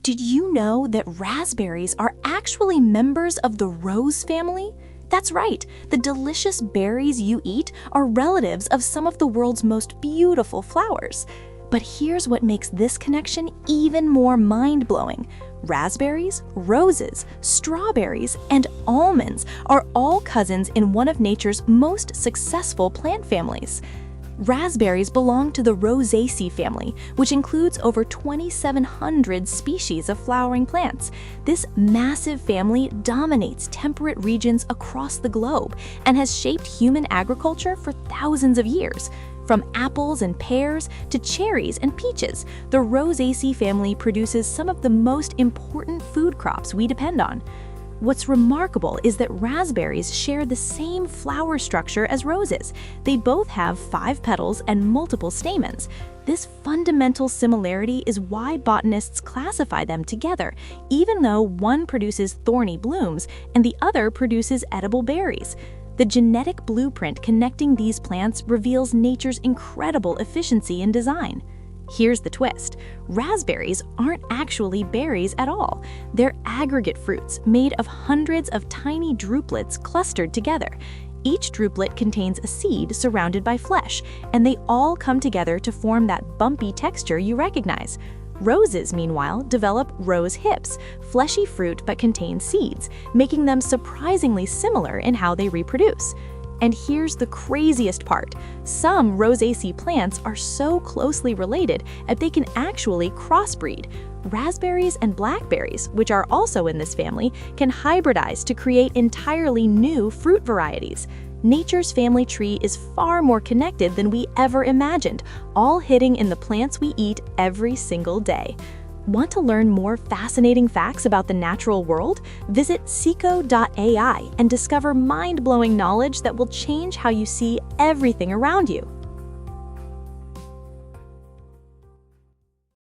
Did you know that raspberries are actually members of the rose family? That's right, the delicious berries you eat are relatives of some of the world's most beautiful flowers. But here's what makes this connection even more mind-blowing. Raspberries, roses, strawberries, and almonds are all cousins in one of nature's most successful plant families. Raspberries belong to the Rosaceae family, which includes over 2,700 species of flowering plants. This massive family dominates temperate regions across the globe and has shaped human agriculture for thousands of years. From apples and pears to cherries and peaches, the Rosaceae family produces some of the most important food crops we depend on. What's remarkable is that raspberries share the same flower structure as roses. They both have 5 petals and multiple stamens. This fundamental similarity is why botanists classify them together, even though one produces thorny blooms and the other produces edible berries. The genetic blueprint connecting these plants reveals nature's incredible efficiency in design. Here's the twist. Raspberries aren't actually berries at all. They're aggregate fruits made of hundreds of tiny drupelets clustered together. Each druplet contains a seed surrounded by flesh, and they all come together to form that bumpy texture you recognize. Roses, meanwhile, develop rose hips, fleshy fruit but contain seeds, making them surprisingly similar in how they reproduce. And here's the craziest part. Some Rosaceae plants are so closely related that they can actually crossbreed. Raspberries and blackberries, which are also in this family, can hybridize to create entirely new fruit varieties. Nature's family tree is far more connected than we ever imagined, all hidden in the plants we eat every single day. Want to learn more fascinating facts about the natural world? Visit Sikho.ai and discover mind-blowing knowledge that will change how you see everything around you.